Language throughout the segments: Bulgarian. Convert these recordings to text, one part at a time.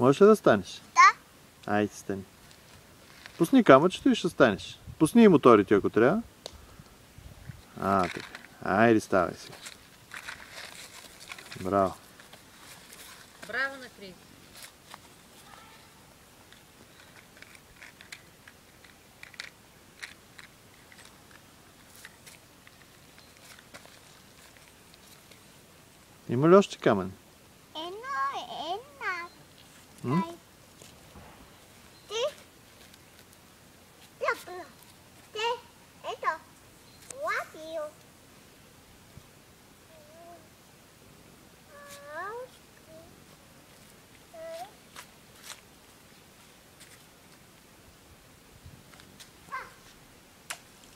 Можеш ли да станеш? Да. Айде, стани. Пусни камъчето и ще станеш. Пусни и моторите, ако трябва. Така. Айде, ставай сега. Браво. Браво на Крис. Има ли още камъни? Една. Ето. Лапио.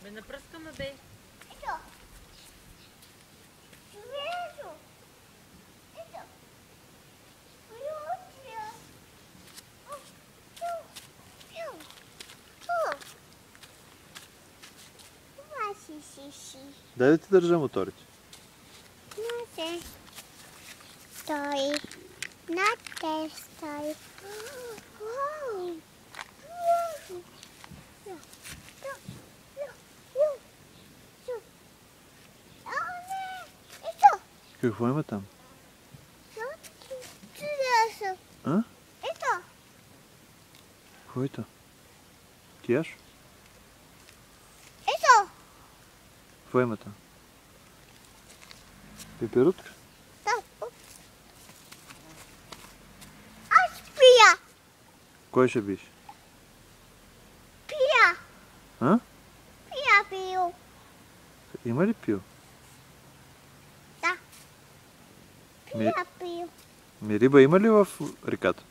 Бе, напръскаме, бе. Ето. Свежо. Ето. Дай да ти държа моторите. Стой. На те стой. Какво има там? А? Ето. Какво е то? Тияш? Ето. Какво има там? Пеперутка? Аз пия. Кой ще биш? Пия. А? Пио. Има ли пил? Да. Пио. Риба има ли в реката?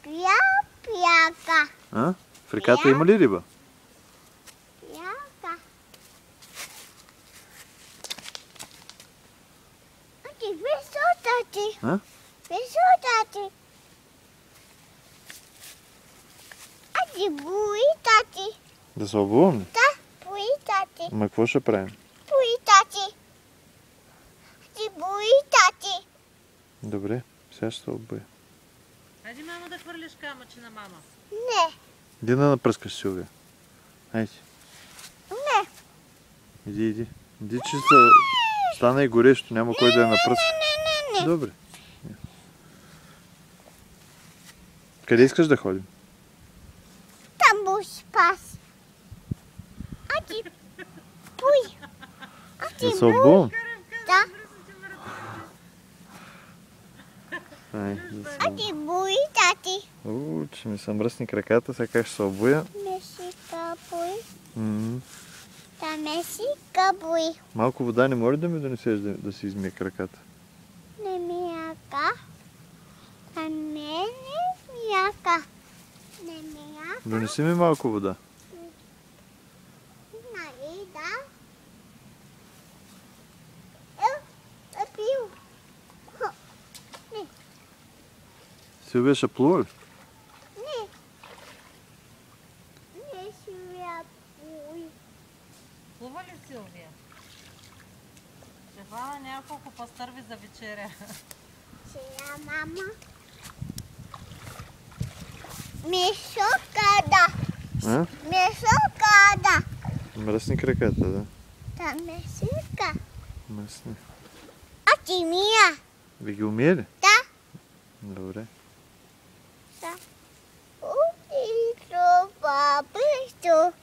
Пяка. А? В реката има ли риба? Пяка. Висотати. А? Висотати. Буитати. Да се обувам ли? Да, буитати. Ама какво ще правим? Буитати. Буитати. Добре, сега ще се обуя. Хайде, мама, да хвърлиш камъче на мама. Не. Иди да напръскаш, Силвия. Айде. Не. Иди. Иди, че стана и горещо, няма кой да я напръска. Не. Добре. Къде искаш да ходим? Там буш пас. Ати. Пуй. Да се обувам? Да. Да се Ати буитати. че ми са мръсни краката, сега как ще се обуя. Месика буй. М. Та месика буй. Малко вода не може да ми донесеш да си измия краката. Не мияка. А не мияка. Не мияка. Донеси ми малко вода. Нали, да. Пил. Силвия ще плува ли? Не. Не шия буй. Плува ли, Силвия? Ще хвана няколко пастърви за вечеря. Сега, мама. Месокада. А? Месокада. Мръсни краката, да. Та месика. Мръсни. А ти мия. Ви ги умие ли? Да. Добре. Да. Утро бабито.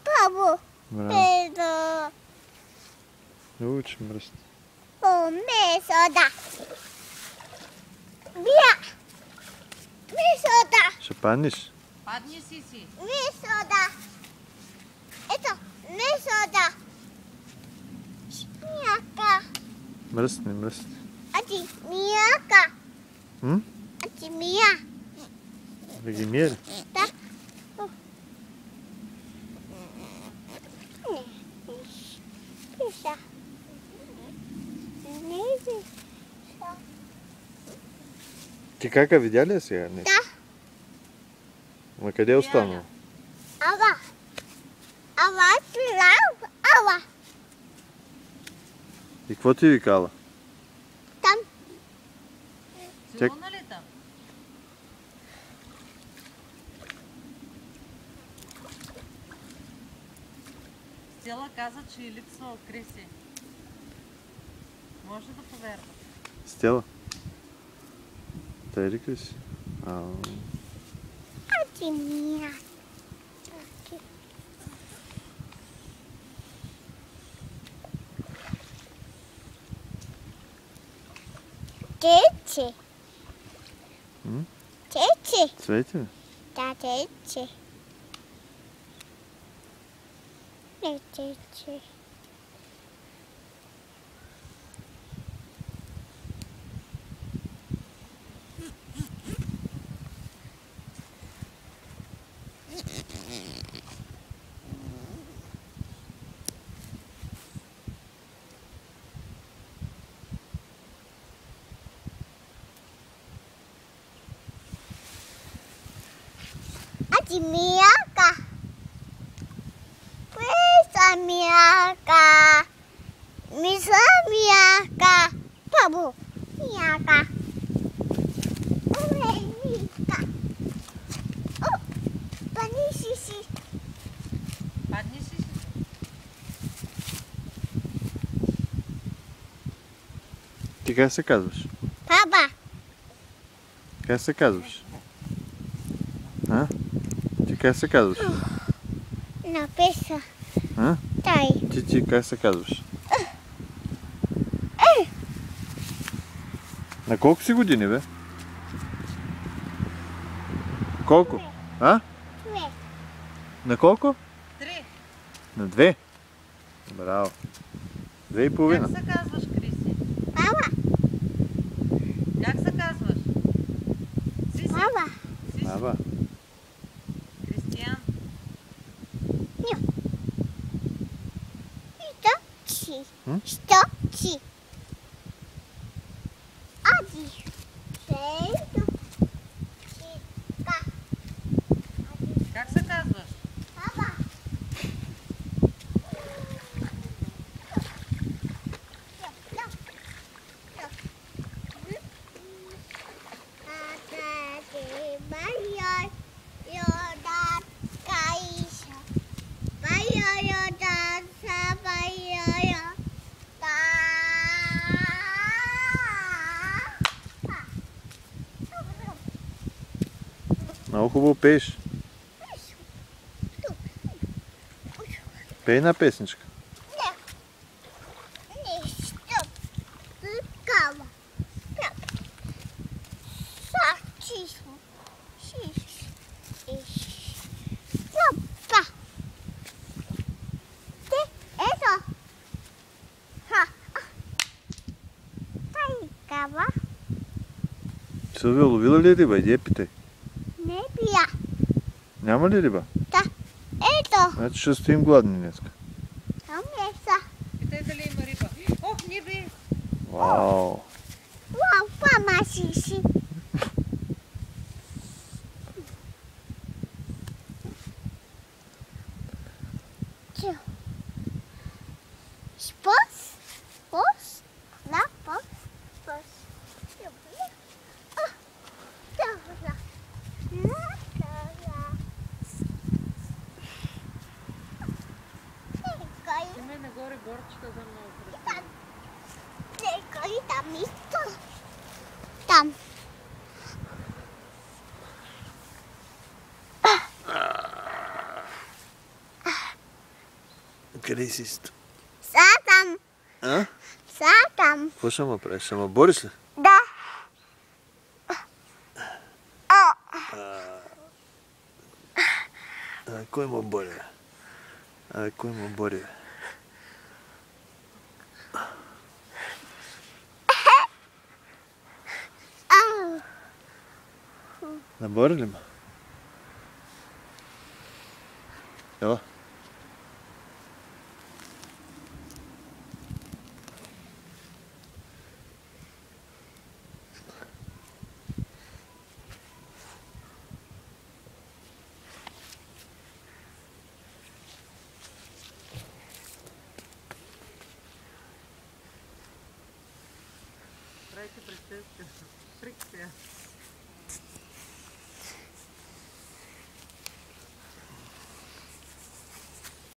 Бабо. Браво. Педо. Че мръсни. О, месода. Бия. Месода. Ще паднеш? Падни си. Месода. Ето, месода. Мияка. Мръсни. А ти мияка. М? А ти мия. Ви ги мие ли? Да. Пиша. Не пиша. Ти кака видя ли я сега? Не. Да. Ма къде е останал? Ава. Ава, пилав. Ава. И какво ти викала? Там. Силона ли там? Стела каза, че е липсвал Криси. Може да повярва. Стела. Тъй ли Криси? Ади мия. Тече. Тече. Цвети ли? Да, тече. Не тече. Aji Miyaka. Misa Miyaka. Misa Miyaka. Babu Miyaka. Miyaka. Oh, Pani Sisi. Падни си. Ти как се казваш? Баба. Как се казваш? А? Ти как се казваш? Написа. А? Тай. Ти как се казваш? На колко си години, бе? Колко? А? Две. На колко? 3. На 2. Браво. 2,5. Как се казваш, Криси? Баба. Как се казваш? Сиси. Баба. Сиси. Баба. Кристиян. Що чи? М? Що чи? Ади. Сейто. Чика. Как се казваш? Баба. Много хубаво пееш. Пей една песничка. Силвия, ловила ли е риба? Иди я питай. Не бия. Няма ли риба? Да. Ето. Значи ще стоим гладни днес. Там е са. Питай дали има риба. Ох, не бе! Вау! Вау, мама сиси. Спос? Спос? Да, спос. Спос. Има нагоре горчета за много красиво. Некой там иска. Там. Къде си си? Сатам. А? Сатам. Какво ще ме правиш? Ще ме бориш ли? Да. Кой ме бори? Кой ме бори? Набори ли ме? Ела. Правите прическа. Фрикция.